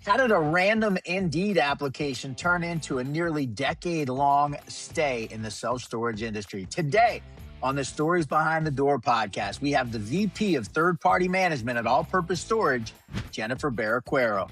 How did a random Indeed application turn into a nearly decade-long stay in the self-storage industry? Today, on the Stories Behind the Door podcast, we have the VP of Third-Party Management at All Purpose Storage, Jennifer Barroqueiro.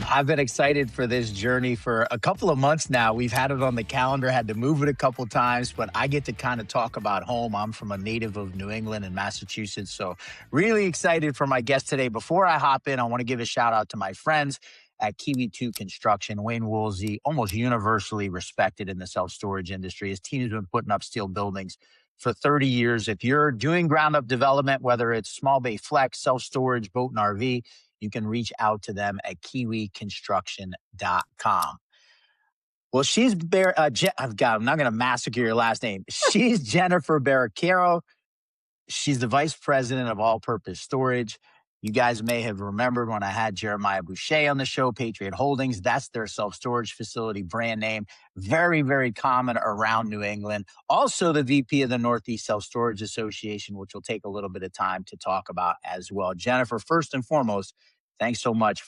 I've been excited for this journey for a couple of months now. We've had it on the calendar, had to move it a couple times, but I get to kind of talk about home. I'm from a native of New England and Massachusetts, so really excited for my guest today. Before I hop in, I want to give a shout out to my friends at Kiwi 2 Construction. Wayne Woolsey, almost universally respected in the self-storage industry. His team has been putting up steel buildings for 30 years. If you're doing ground up development, whether it's small bay flex, self-storage, boat and RV, you can reach out to them at kiwiconstruction.com. Well, she's I'm not going to massacre your last name. She's Jennifer Barroqueiro. She's the vice president of All Purpose Storage. You guys may have remembered when I had Jeremiah Boucher on the show, Patriot Holdings. That's their self-storage facility brand name. Very, very common around New England. Also the VP of the Northeast Self-Storage Association, which will take a little bit of time to talk about as well. Jennifer, first and foremost, thanks so much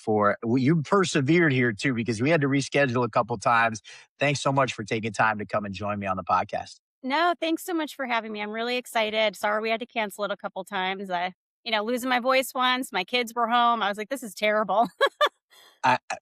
you persevered here too, because we had to reschedule a couple times. Thanks so much for taking time to come and join me on the podcast. No, thanks so much for having me. I'm really excited. Sorry we had to cancel it a couple times. Losing my voice once, my kids were home. I was like, this is terrible.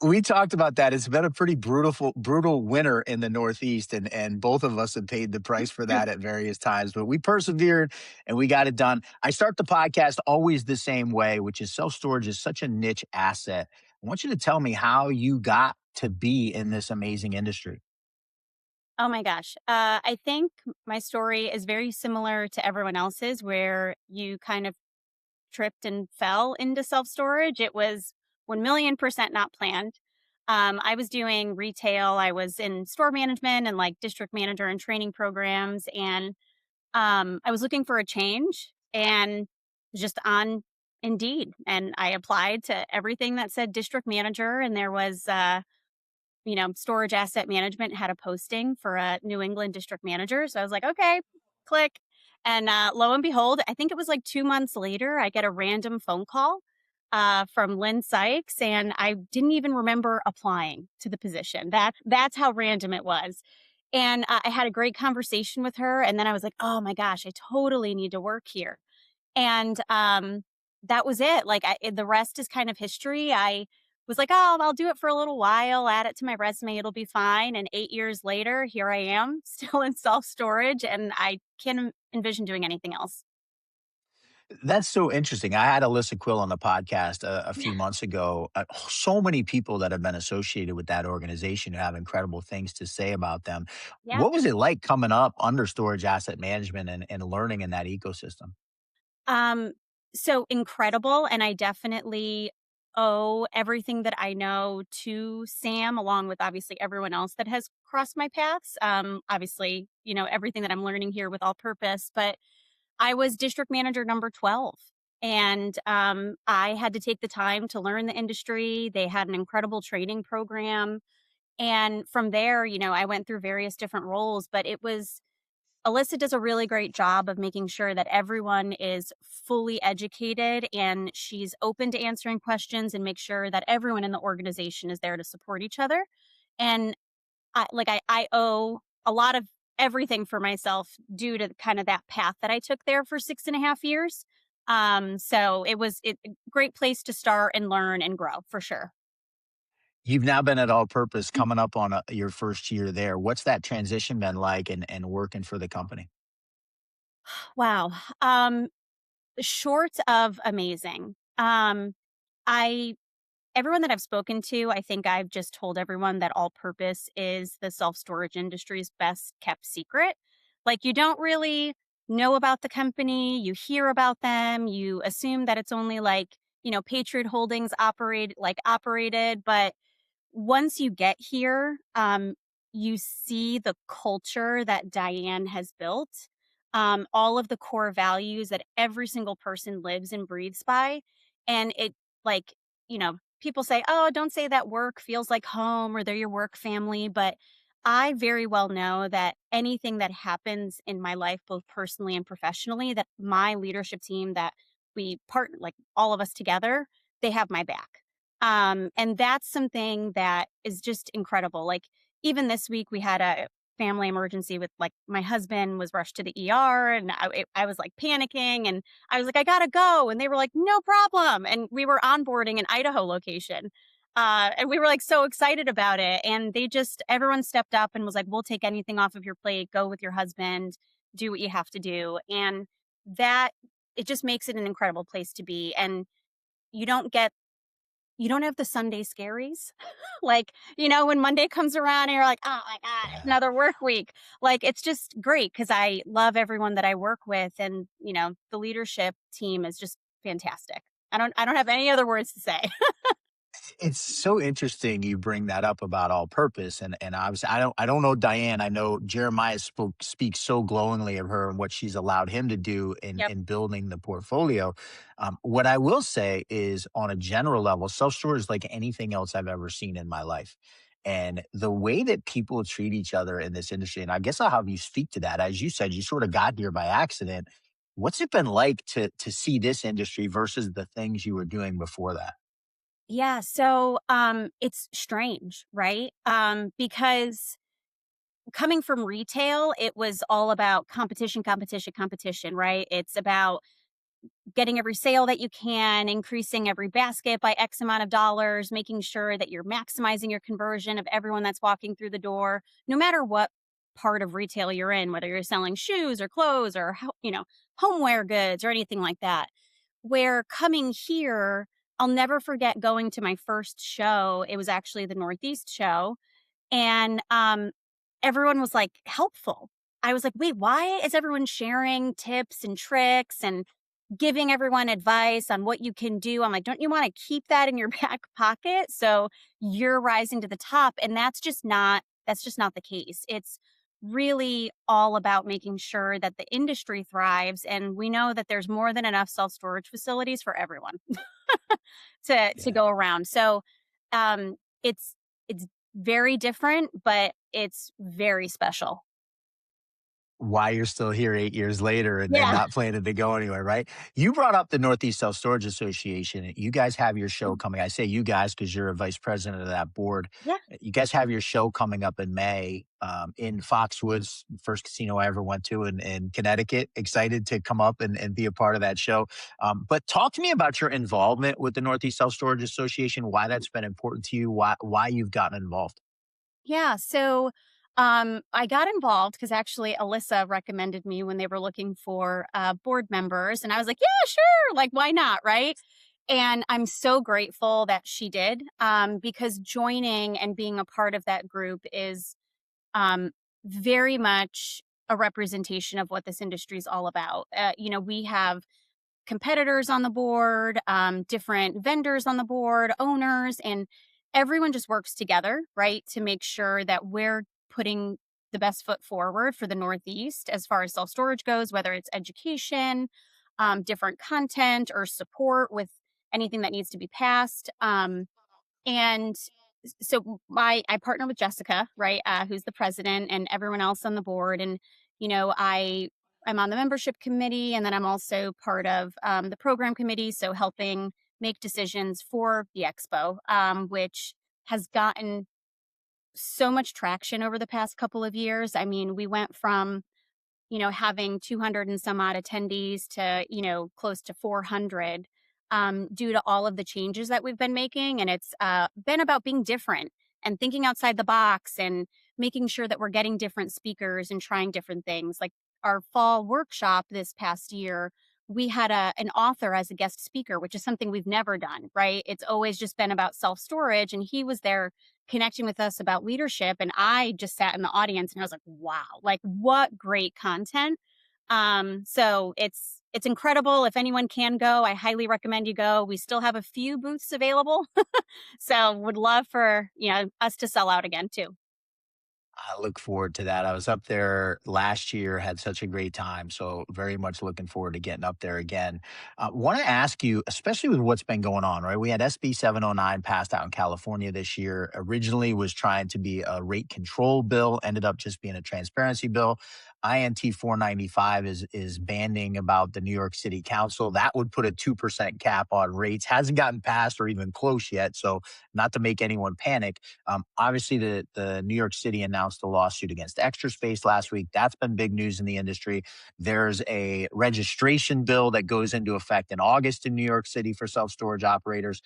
We talked about that. It's been a pretty brutal winter in the Northeast, and both of us have paid the price for that at various times. But we persevered and we got it done. I start the podcast always the same way, which is self-storage is such a niche asset. I want you to tell me how you got to be in this amazing industry. Oh my gosh. I think my story is very similar to everyone else's, where you kind of tripped and fell into self-storage. It was 1,000,000% not planned. I was doing retail. I was in store management and like district manager and training programs. And I was looking for a change and just on Indeed. And I applied to everything that said district manager. And there was, storage asset management had a posting for a New England district manager. So I was like, okay, click. And lo and behold, I think it was like 2 months later, I get a random phone call from Lynn Sykes, and I didn't even remember applying to the position. That's how random it was. And I had a great conversation with her, and then I was like, oh my gosh, I totally need to work here. And that was it. Like the rest is kind of history. I was like, oh, I'll do it for a little while, add it to my resume, it'll be fine. And 8 years later, here I am, still in self-storage, and I can't envision doing anything else. That's so interesting. I had Alyssa Quill on the podcast a few months ago. So many people that have been associated with that organization who have incredible things to say about them. Yeah. What was it like coming up under storage asset management and learning in that ecosystem? So incredible. And I definitely owe everything that I know to Sam, along with obviously everyone else that has crossed my paths. Obviously, everything that I'm learning here with All Purpose, but I was district manager number 12. And I had to take the time to learn the industry. They had an incredible training program. And from there, I went through various different roles, but Alyssa does a really great job of making sure that everyone is fully educated, and she's open to answering questions and make sure that everyone in the organization is there to support each other. And I owe a lot of everything for myself due to kind of that path that I took there for 6.5 years. So it was a great place to start and learn and grow for sure. You've now been at All Purpose coming up on your first year there. What's that transition been like and working for the company? Wow. Short of amazing. I Everyone that I've spoken to, I think I've just told everyone that All Purpose is the self-storage industry's best kept secret. Like, you don't really know about the company, you hear about them, you assume that it's only like, Patriot Holdings operated, but once you get here, you see the culture that Diane has built, all of the core values that every single person lives and breathes by. And it, like, people say, oh, don't say that work feels like home or they're your work family. But I very well know that anything that happens in my life, both personally and professionally, that my leadership team, that we partner, like all of us together, they have my back. And that's something that is just incredible. Like even this week, we had a family emergency with like my husband was rushed to the ER, and I was like panicking, and I was like, I gotta go, and they were like, no problem, and we were onboarding an Idaho location. And we were like so excited about it. And everyone stepped up and was like, we'll take anything off of your plate, go with your husband, do what you have to do. And that, it just makes it an incredible place to be. And you don't get you don't have the Sunday scaries. Like, when Monday comes around and you're like, oh my God, it's Yeah. another work week. Like, it's just great because I love everyone that I work with. And, the leadership team is just fantastic. I don't have any other words to say. It's so interesting you bring that up about all purpose, and obviously I don't know Diane. I know Jeremiah speaks so glowingly of her and what she's allowed him to do in Yep. in building the portfolio. What I will say is, on a general level, self storage is like anything else I've ever seen in my life. And the way that people treat each other in this industry, and I guess I'll have you speak to that. As you said, you sort of got here by accident. What's it been like to see this industry versus the things you were doing before that? Yeah. So it's strange, right? Because coming from retail, it was all about competition, competition, competition, right? It's about getting every sale that you can, increasing every basket by X amount of dollars, making sure that you're maximizing your conversion of everyone that's walking through the door, no matter what part of retail you're in, whether you're selling shoes or clothes or, homeware goods or anything like that. Where coming here, I'll never forget going to my first show. It was actually the Northeast show, and everyone was like helpful. I was like, wait, why is everyone sharing tips and tricks and giving everyone advice on what you can do? I'm like, don't you want to keep that in your back pocket so you're rising to the top? And that's just not the case. It's really all about making sure that the industry thrives, and we know that there's more than enough self-storage facilities for everyone to Yeah. go around. So it's very different, but it's very special. Why you're still here 8 years later and Yeah. not planning to go anywhere, right? You brought up the Northeast Self Storage Association. You guys have your show coming. I say you guys because you're a vice president of that board. Yeah. You guys have your show coming up in May, in Foxwoods, first casino I ever went to in Connecticut. Excited to come up and be a part of that show. But talk to me about your involvement with the Northeast Self Storage Association, why that's been important to you, why you've gotten involved. Yeah. So I got involved because actually Alyssa recommended me when they were looking for board members. And I was like, yeah, sure. Like, why not? Right. And I'm so grateful that she did, because joining and being a part of that group is um, very much a representation of what this industry is all about. We have competitors on the board, different vendors on the board, owners, and everyone just works together, right, to make sure that we're putting the best foot forward for the Northeast as far as self storage goes, whether it's education, different content, or support with anything that needs to be passed. And so I partner with Jessica, right, who's the president, and everyone else on the board. And I'm on the membership committee, and then I'm also part of the program committee, so helping make decisions for the expo, which has gotten so much traction over the past couple of years. I mean, we went from having 200 and some odd attendees to, close to 400, due to all of the changes that we've been making. And it's been about being different and thinking outside the box and making sure that we're getting different speakers and trying different things. Like our fall workshop this past year, we had an author as a guest speaker, which is something we've never done, right? It's always just been about self storage. And he was there connecting with us about leadership. And I just sat in the audience and I was like, wow, like what great content. So it's incredible. If anyone can go, I highly recommend you go. We still have a few booths available. So would love for, us to sell out again too. I look forward to that. I was up there last year, had such a great time. So, very much looking forward to getting up there again. Want to ask you, especially with what's been going on, right? We had SB 709 passed out in California this year. Originally was trying to be a rate control bill, ended up just being a transparency bill. INT 495 is banning about the New York City Council. That would put a 2% cap on rates. Hasn't gotten passed or even close yet. So, not to make anyone panic. Obviously, the New York City announced a lawsuit against Extra Space last week. That's been big news in the industry. There's a registration bill that goes into effect in August in New York City for self storage operators.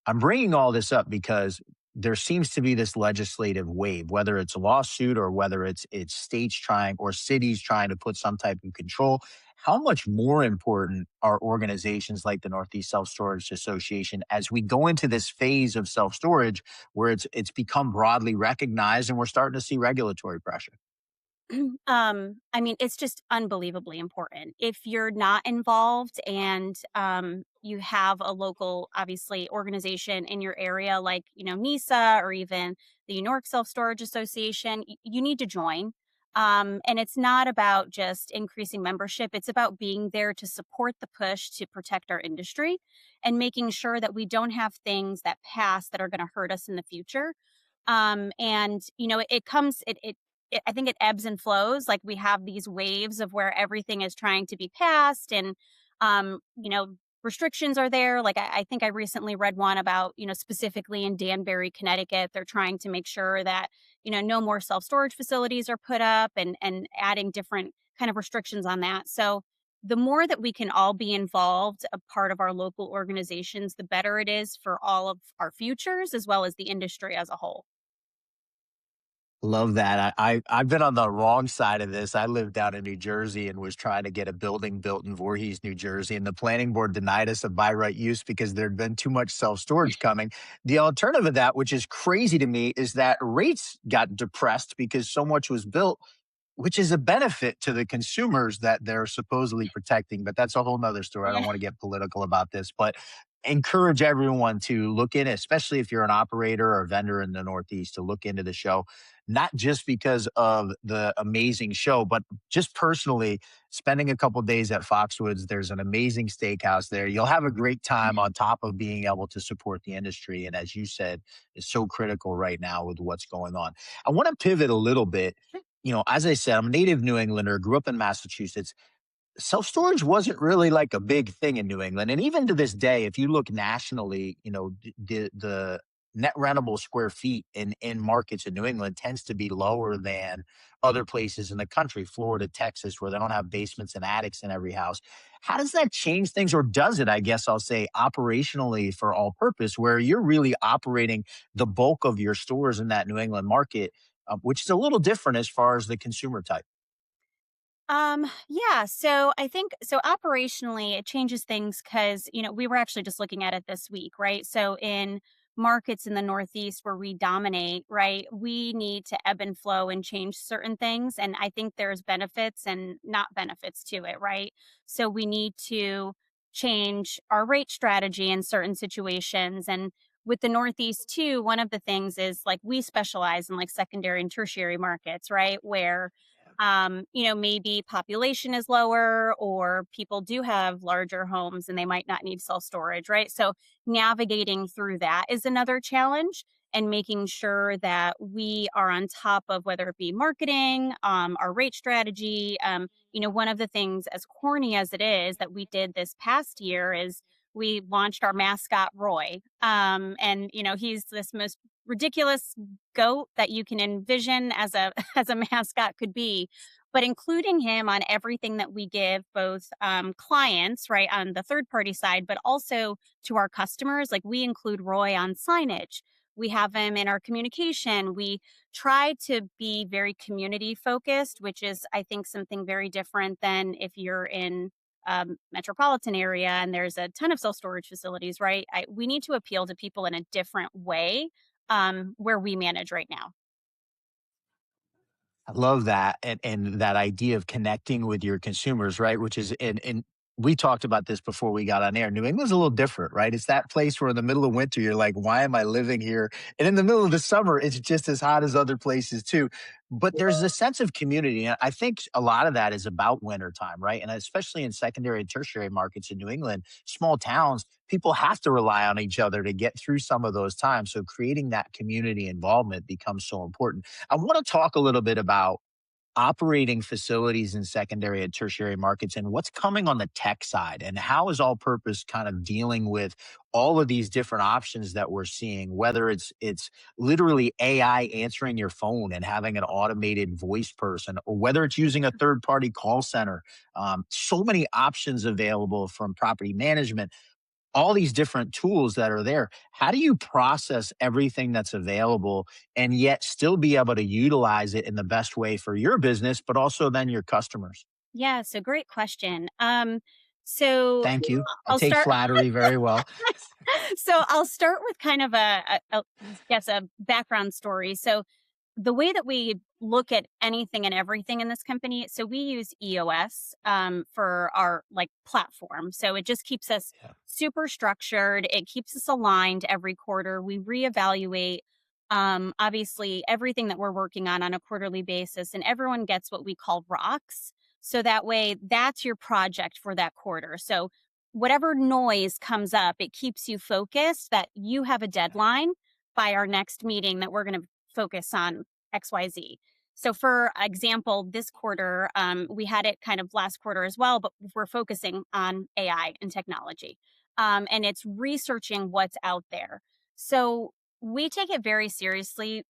I'm bringing all this up because there seems to be this legislative wave, whether it's a lawsuit or whether it's states trying or cities trying to put some type of control. How much more important are organizations like the Northeast Self Storage Association as we go into this phase of self storage where it's become broadly recognized and we're starting to see regulatory pressure? I mean, it's just unbelievably important. If you're not involved and you have a local, obviously, organization in your area, like NESSA or even the New York Self Storage Association, you need to join. And it's not about just increasing membership; it's about being there to support the push to protect our industry and making sure that we don't have things that pass that are going to hurt us in the future. And it comes it I think it ebbs and flows. Like, we have these waves of where everything is trying to be passed and restrictions are there. Like, I think I recently read one about, specifically in Danbury, Connecticut, they're trying to make sure that, no more self-storage facilities are put up and adding different kind of restrictions on that. So the more that we can all be involved, a part of our local organizations, the better it is for all of our futures as well as the industry as a whole. Love that. I've been on the wrong side of this. I lived down in New Jersey and was trying to get a building built in Voorhees, New Jersey, and the planning board denied us a by right use because there'd been too much self storage coming. The alternative of that, which is crazy to me, is that rates got depressed because so much was built, which is a benefit to the consumers that they're supposedly protecting. But that's a whole nother story. I don't Yeah. want to get political about this, but encourage everyone to look in, especially if you're an operator or vendor in the Northeast, to look into the show, not just because of the amazing show, but just personally spending a couple days at Foxwoods. There's an amazing steakhouse there. You'll have a great time on top of being able to support the industry. And as you said, is so critical right now with what's going on. I want to pivot a little bit. As I said, I'm a native New Englander, grew up in Massachusetts. Self storage wasn't really like a big thing in New England. And even to this day, if you look nationally, the net rentable square feet in markets in New England tends to be lower than other places in the country, Florida, Texas, where they don't have basements and attics in every house. How does that change things, or does it, I guess I'll say, operationally for all purpose, where you're really operating the bulk of your stores in that New England market, which is a little different as far as the consumer type? Yeah, so I think so operationally it changes things because, we were actually just looking at it this week, right? So in markets in the Northeast where we dominate, right, we need to ebb and flow and change certain things. And I think there's benefits and not benefits to it, right? So we need to change our rate strategy in certain situations. And with the Northeast too, one of the things is like we specialize in like secondary and tertiary markets, right? Where maybe population is lower or people do have larger homes and they might not need self storage, right? So navigating through that is another challenge and making sure that we are on top of whether it be marketing, our rate strategy. One of the things, as corny as it is, that we did this past year is we launched our mascot Roy. And he's this most ridiculous goat that you can envision as a as a mascot could be, but including him on everything that we give both clients, right, on the third party side, but also to our customers. Like, we include Roy on signage, we have him in our communication. We try to be very community focused, which is, I think, something very different than if you're in metropolitan area and there's a ton of self storage facilities, right? We need to appeal to people in a different way where we manage right now. I love that, and that idea of connecting with your consumers, right? Which is, and we talked about this before we got on air. New England's a little different, right? It's that place where in the middle of winter you're like, why am I living here? And in the middle of the summer, it's just as hot as other places too. But there's a sense of community. And I think a lot of that is about wintertime, right? And especially in secondary and tertiary markets in New England, small towns, people have to rely on each other to get through some of those times. So creating that community involvement becomes so important. I want to talk a little bit about operating facilities in secondary and tertiary markets and what's coming on the tech side, and how is all purpose kind of dealing with all of these different options that we're seeing, whether it's literally AI answering your phone and having an automated voice person, or whether it's using a third party call center. So many options available from property management, all these different tools that are there. How do you process everything that's available and yet still be able to utilize it in the best way for your business, but also then your customers? Yeah, so great question. So Thank you. I I'll take start. flattery very well. So I'll start with kind of a background story. So the way that we look at anything and everything in this company, so we use EOS for our like platform. So it just keeps us Yeah. super structured. It keeps us aligned every quarter. We reevaluate obviously everything that we're working on a quarterly basis, and everyone gets what we call rocks. So that way, that's your project for that quarter. So whatever noise comes up, it keeps you focused that you have a deadline by our next meeting that we're going to focus on XYZ. So, for example, this quarter, we had it kind of last quarter as well, but we're focusing on AI and technology. And it's researching what's out there. So, we take it very seriously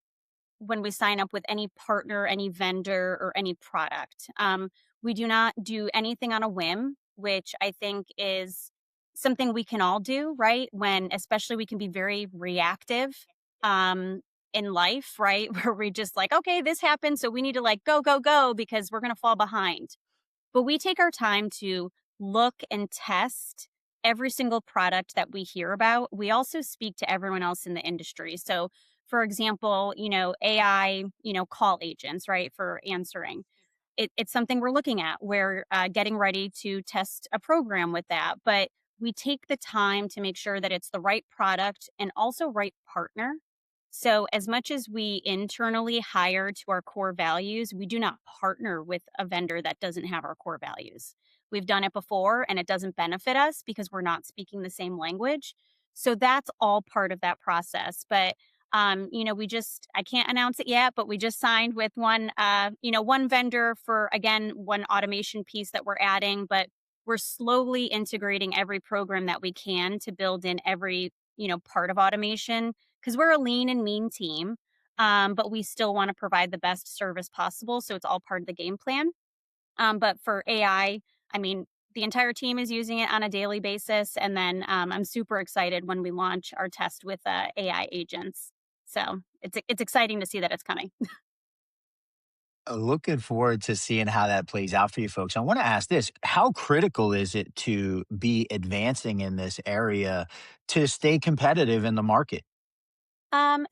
when we sign up with any partner, any vendor, or any product. We do not do anything on a whim, which I think is something we can all do, right? When, especially, we can be very reactive um, in life, right? Where we just like, okay, this happened. So we need to like go, go, go because we're going to fall behind. But we take our time to look and test every single product that we hear about. We also speak to everyone else in the industry. So, for example, AI, call agents, right, for answering. It's something we're looking at. We're getting ready to test a program with that. But we take the time to make sure that it's the right product and also right partner. So, as much as we internally hire to our core values, we do not partner with a vendor that doesn't have our core values. We've done it before and it doesn't benefit us because we're not speaking the same language. So, that's all part of that process. But I can't announce it yet, but we just signed with one vendor for, again, one automation piece that we're adding, but we're slowly integrating every program that we can to build in every, part of automation because we're a lean and mean team. But we still want to provide the best service possible. So it's all part of the game plan. But for I mean, the entire team is using it on a daily basis. And then I'm super excited when we launch our test with AI agents. So it's exciting to see that it's coming. Looking forward to seeing how that plays out for you folks. I want to ask this: how critical is it to be advancing in this area to stay competitive in the market?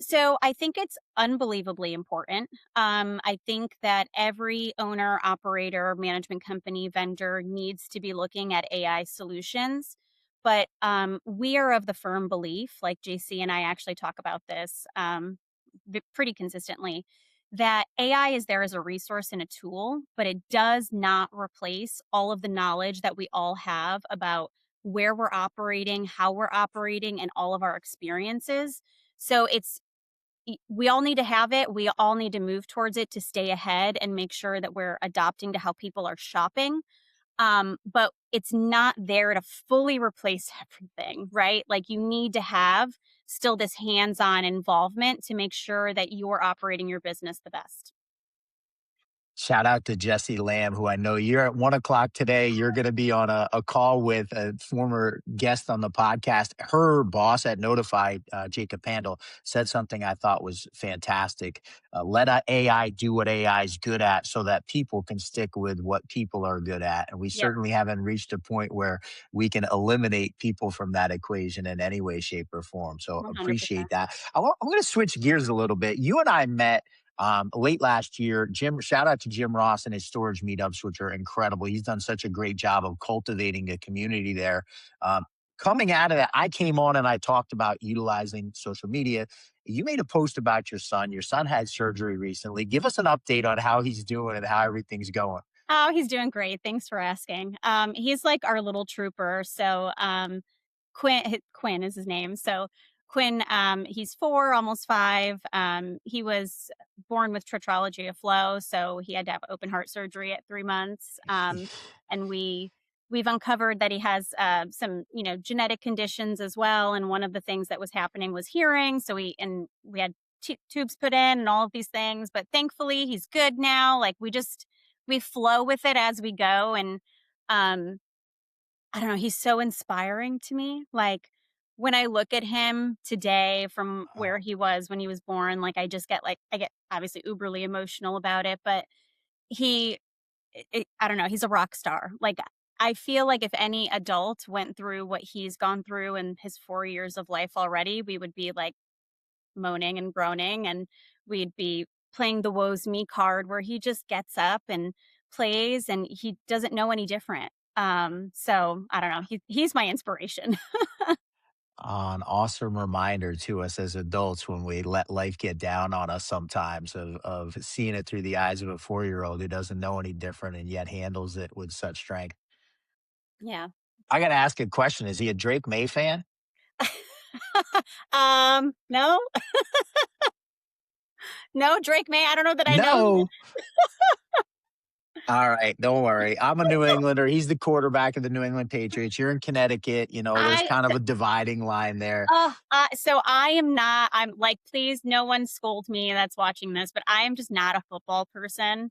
So I think it's unbelievably important. I think that every owner, operator, management company, vendor needs to be looking at AI solutions. But we are of the firm belief, like JC and I actually talk about this pretty consistently, that AI is there as a resource and a tool, but it does not replace all of the knowledge that we all have about where we're operating, how we're operating, and all of our experiences. So we all need to have it. We all need to move towards it to stay ahead and make sure that we're adopting to how people are shopping. But it's not there to fully replace everything, right? Like you need to have still this hands-on involvement to make sure that you're operating your business the best. Shout out to Jesse Lamb, who I know you're at 1 o'clock today. You're going to be on a call with a former guest on the podcast. Her boss at Notified, Jacob Pandel, said something I thought was fantastic. Let AI do what AI is good at so that people can stick with what people are good at. And we Yep, certainly haven't reached a point where we can eliminate people from that equation in any way, shape, or form. So appreciate 100%. that. I'm going to switch gears a little bit. You and I met late last year. Jim, shout out to Jim Ross and his storage meetups, which are incredible. He's done such a great job of cultivating a community there. Um, Coming out of that, I came on and I talked about utilizing social media. You made a post about your son. Your son had surgery recently. Give us an update on how he's doing and how everything's going. Oh, he's doing great. Thanks for asking. He's like our little trooper. So, Quinn is his name. So Quinn, he's 4, almost 5. He was born with tetralogy of flow, so he had to have open heart surgery at 3 months. And we've uncovered that he has some, genetic conditions as well. And one of the things that was happening was hearing. So we had tubes put in and all of these things. But thankfully, he's good now. Like we flow with it as we go. And um, I don't know, he's so inspiring to me. Like when I look at him today from where he was when he was born, like I get obviously uberly emotional about it, but he I don't know, he's a rock star. Like, I feel like if any adult went through what he's gone through in his 4 years of life already, we would be, like, moaning and groaning, and we'd be playing the woe's me card where he just gets up and plays, and he doesn't know any different. So I don't know, he's my inspiration. An awesome reminder to us as adults when we let life get down on us sometimes of seeing it through the eyes of a 4-year-old who doesn't know any different and yet handles it with such strength. Yeah. I gotta ask a question. Is he a Drake May fan? No, no, Drake May, I don't know that I know. No. All right, don't worry. I'm a New Englander. He's the quarterback of the New England Patriots. You're in Connecticut. There's I kind of a dividing line there. So I am not, I'm like, please, no one scold me that's watching this, but I am just not a football person.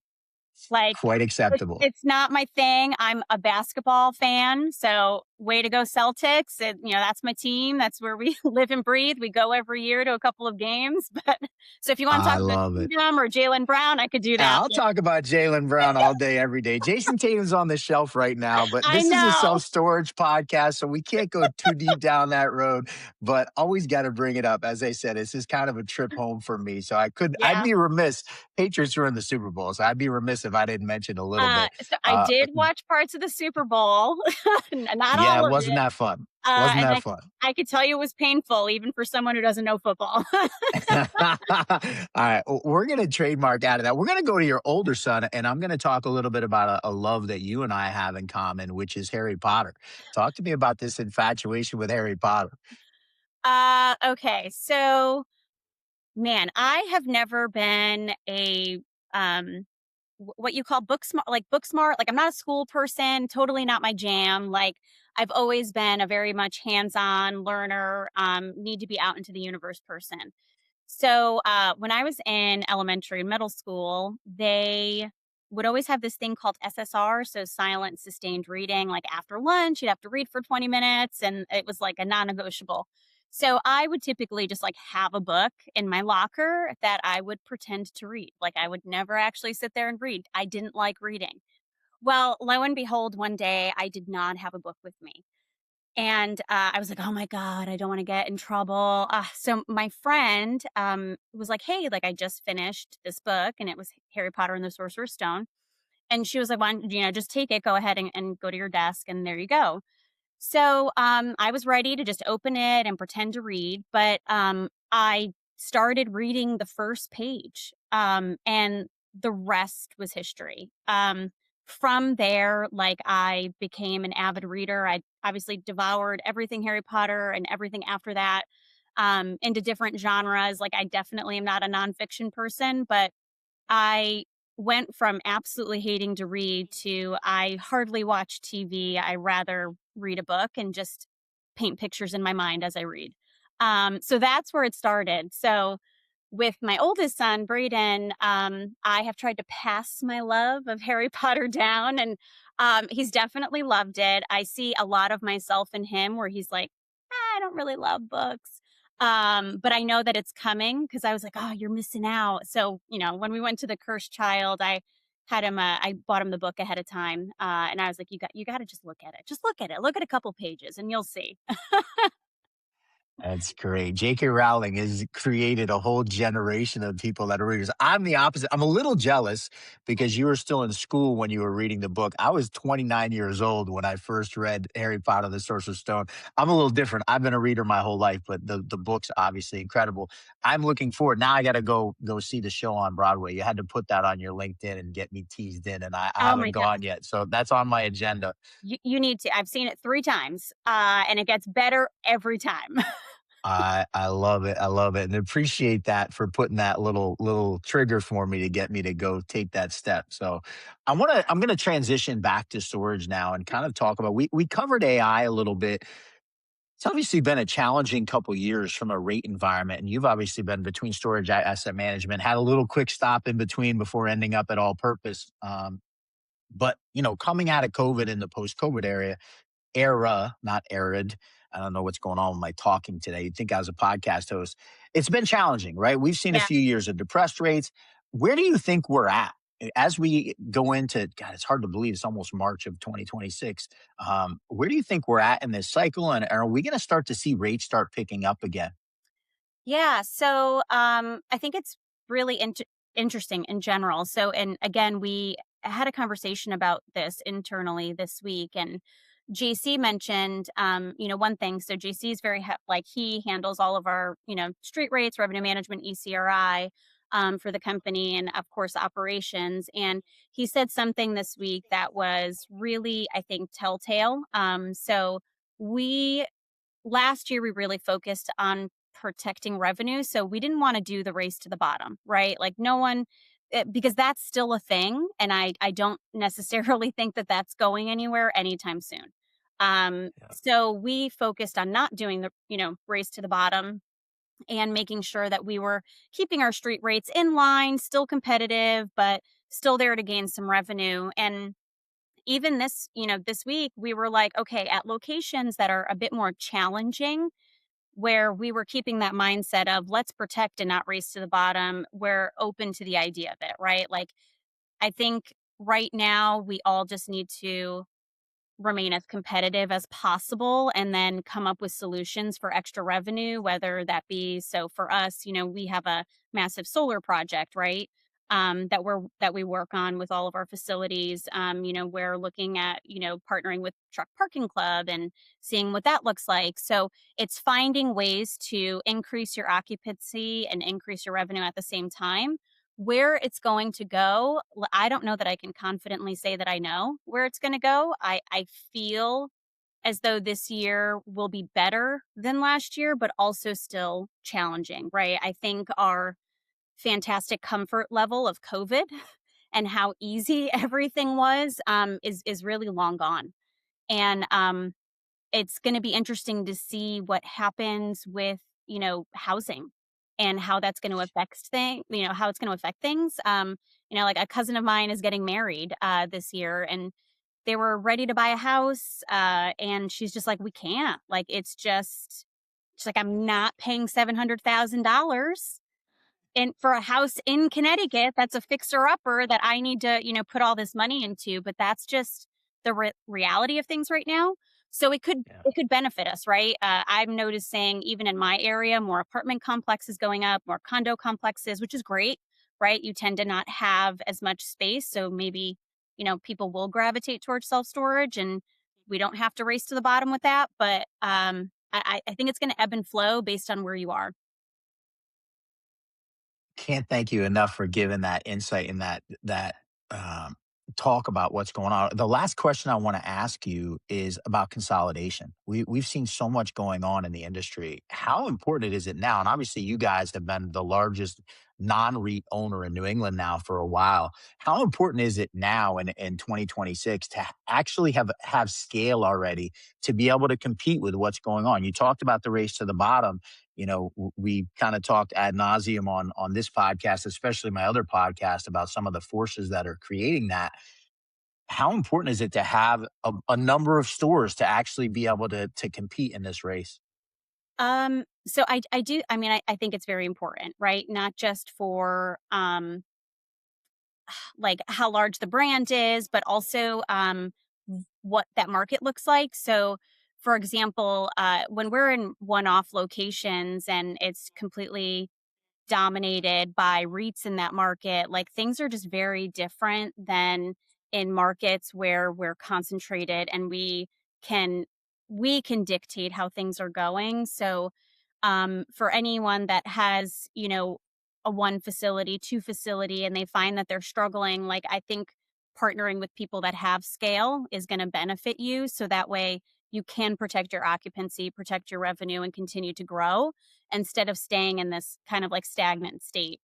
Like, Quite acceptable. it's not my thing. I'm a basketball fan, so way to go Celtics. That's my team. That's where we live and breathe. We go every year to a couple of games. But so if you want to I talk about love it. Tatum or Jalen Brown, I could do Yeah, that. I'll talk about Jalen Brown all day, every day. Jason Tatum's on the shelf right now, but I this is a know. self-storage podcast, so we can't go too deep down that road, but always got to bring it up. As I said, this is kind of a trip home for me. So I'd Yeah. be remiss. Patriots were in the Super Bowl, so I'd be remiss if I didn't mention a little bit. So I did watch parts of the Super Bowl, not Yeah, all it of wasn't it. that fun. Wasn't And that I fun? I could tell you it was painful, even for someone who doesn't know football. All right, we're going to trademark out of that. We're going to go to your older son, and I'm going to talk a little bit about a love that you and I have in common, which is Harry Potter. Talk to me about this infatuation with Harry Potter. Okay, so man, I have never been a um what you call book smart. Like I'm not a school person, totally not my jam. Like I've always been a very much hands-on learner, need to be out into the universe person. So when I was in elementary and middle school, they would always have this thing called SSR, so silent sustained reading. Like after lunch, you'd have to read for 20 minutes, and it was like a non-negotiable. So I would typically just like have a book in my locker that I would pretend to read. Like I would never actually sit there and read. I didn't like reading. Well, lo and behold, one day I did not have a book with me. And I was like, oh my God, I don't want to get in trouble. So my friend was like, hey, like I just finished this book and it was Harry Potter and the Sorcerer's Stone. And she was like, why don't just take it, go ahead and go to your desk and there you go. So I was ready to just open it and pretend to read, but I started reading the first page, and the rest was history. From there, like I became an avid reader. I obviously devoured everything Harry Potter and everything after that, into different genres. Like I definitely am not a nonfiction person, but I went from absolutely hating to read to I hardly watch TV. I rather read a book and just paint pictures in my mind as I read. So that's where it started. So with my oldest son, Braden, I have tried to pass my love of Harry Potter down, and he's definitely loved it. I see a lot of myself in him where he's like, I don't really love books. But I know that it's coming because I was like, oh, you're missing out. So, when we went to the Cursed Child, I bought him the book ahead of time. And I was like, you got to just look at it. Just look at it. Look at a couple pages and you'll see. That's great. J.K. Rowling has created a whole generation of people that are readers. I'm the opposite. I'm a little jealous because you were still in school when you were reading the book. I was 29 years old when I first read Harry Potter and the Sorcerer's Stone. I'm a little different. I've been a reader my whole life, but the book's obviously incredible. I'm looking forward. Now I got to go see the show on Broadway. You had to put that on your LinkedIn and get me teased in, and I Oh my haven't God. gone yet. So that's on my agenda. You need to. I've seen it 3 times, and it gets better every time. I love it. I love it, and appreciate that for putting that little trigger for me to get me to go take that step. So I'm gonna transition back to storage now and kind of talk about we covered AI a little bit. It's obviously been a challenging couple years from a rate environment, and you've obviously been between storage asset management, had a little quick stop in between before ending up at all purpose. But coming out of COVID in the post-COVID era, not arid. I don't know what's going on with my talking today. You'd think I was a podcast host. It's been challenging, right? We've seen a Yeah. few years of depressed rates. Where do you think we're at as we go into, God, it's hard to believe it's almost March of 2026. Where do you think we're at in this cycle? And are we going to start to see rates start picking up again? Yeah. So I think it's really interesting in general. So, and again, we had a conversation about this internally this week, and JC mentioned, one thing. So JC is very like he handles all of our, street rates, revenue management, ECRI. For the company and of course operations. And he said something this week that was really, I think, telltale. So we last year we really focused on protecting revenue, so we didn't want to do the race to the bottom, right? Like no one because that's still a thing, and I don't necessarily think that that's going anywhere anytime soon. So we focused on not doing the race to the bottom and making sure that we were keeping our street rates in line, still competitive, but still there to gain some revenue. And even this week, we were like, okay, at locations that are a bit more challenging, where we were keeping that mindset of let's protect and not race to the bottom, we're open to the idea of it, right? Like, I think right now we all just need to remain as competitive as possible and then come up with solutions for extra revenue, whether that be so for us, we have a massive solar project, right? That we work on with all of our facilities. We're looking at, partnering with Truck Parking Club and seeing what that looks like. So it's finding ways to increase your occupancy and increase your revenue at the same time. Where it's going to go, I don't know that I can confidently say that I know where it's going to go. I feel as though this year will be better than last year, but also still challenging, right? I think our fantastic comfort level of COVID and how easy everything was is really long gone. And it's going to be interesting to see what happens with housing and how that's going to affect how it's going to affect things. Like a cousin of mine is getting married this year, and they were ready to buy a house, and she's just like, we can't, like, she's like, I'm not paying $700,000 and for a house in Connecticut that's a fixer upper that I need to, put all this money into, but that's just the reality of things right now. So Yeah. it could benefit us, right? I'm noticing even in my area, more apartment complexes going up, more condo complexes, which is great, right? You tend to not have as much space, so maybe people will gravitate towards self storage, and we don't have to race to the bottom with that. But I think it's going to ebb and flow based on where you are. Can't thank you enough for giving that insight and that um, talk about what's going on. The last question I want to ask you is about consolidation. We've seen so much going on in the industry. How important is it now? And obviously, you guys have been the largest non-REIT owner in New England now for a while. How important is it now in 2026 to actually have scale already to be able to compete with what's going on? You talked about the race to the bottom. We kind of talked ad nauseum on this podcast, especially my other podcast, about some of the forces that are creating that. How important is it to have a number of stores to actually be able to compete in this race? So I do, I mean, I think it's very important, right? Not just for like how large the brand is, but also what that market looks like. So for example, when we're in one-off locations and it's completely dominated by REITs in that market, like things are just very different than in markets where we're concentrated and can we can dictate how things are going. So for anyone that has, a one facility, two facility, and they find that they're struggling, like I think partnering with people that have scale is going to benefit you. So that way you can protect your occupancy, protect your revenue, and continue to grow instead of staying in this kind of like stagnant state.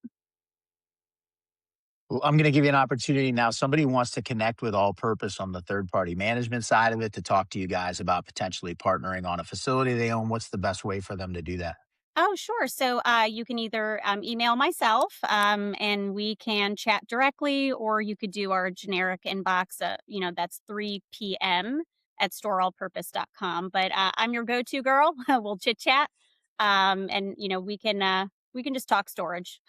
Well, I'm going to give you an opportunity now. Somebody wants to connect with All Purpose on the third party management side of it to talk to you guys about potentially partnering on a facility they own. What's the best way for them to do that? Oh, sure. So you can either email myself and we can chat directly, or you could do our generic inbox. That's 3 p.m. at storeallpurpose.com. But I'm your go to girl. We'll chit chat. And, we can just talk storage.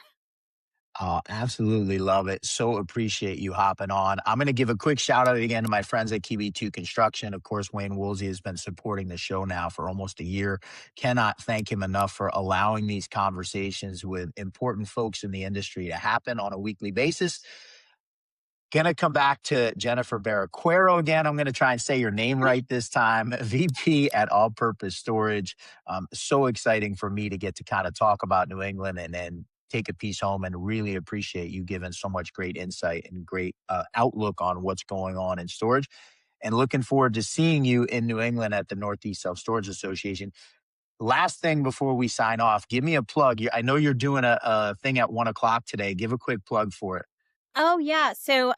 Oh, absolutely love it. So appreciate you hopping on. I'm going to give a quick shout out again to my friends at QB2 Construction. Of course, Wayne Woolsey has been supporting the show now for almost a year. Cannot thank him enough for allowing these conversations with important folks in the industry to happen on a weekly basis. Going to come back to Jennifer Barroqueiro again. I'm going to try and say your name right this time. VP at All Purpose Storage. So exciting for me to get to kind of talk about New England and then take a piece home, and really appreciate you giving so much great insight and great outlook on what's going on in storage. And looking forward to seeing you in New England at the Northeast Self Storage Association. Last thing before we sign off, give me a plug. I know you're doing a thing at 1 o'clock today. Give a quick plug for it. Oh, yeah. So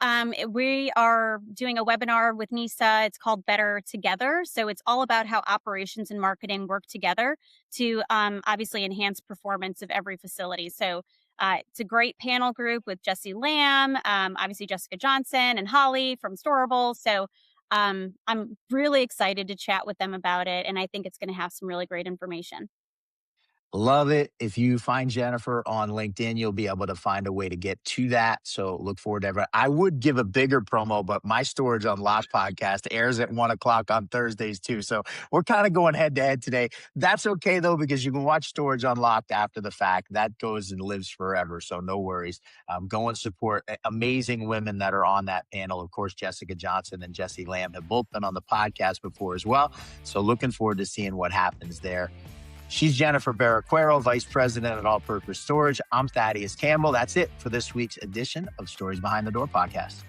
we are doing a webinar with NESSA. It's called Better Together. So it's all about how operations and marketing work together to obviously enhance performance of every facility. So it's a great panel group with Jesse Lamb, obviously Jessica Johnson and Holly from Storable. So I'm really excited to chat with them about it. And I think it's going to have some really great information. Love it. If you find Jennifer on LinkedIn, you'll be able to find a way to get to that. So look forward to everyone. I would give a bigger promo, but my Storage Unlocked podcast airs at 1 o'clock on Thursdays too. So we're kind of going head to head today. That's okay though, because you can watch Storage Unlocked after the fact. That goes and lives forever. So no worries. Go and support amazing women that are on that panel. Of course, Jessica Johnson and Jesse Lamb have both been on the podcast before as well. So looking forward to seeing what happens there. She's Jennifer Barroqueiro, Vice President at All Purpose Storage. I'm Thaddeus Campbell. That's it for this week's edition of Stories Behind the Door podcast.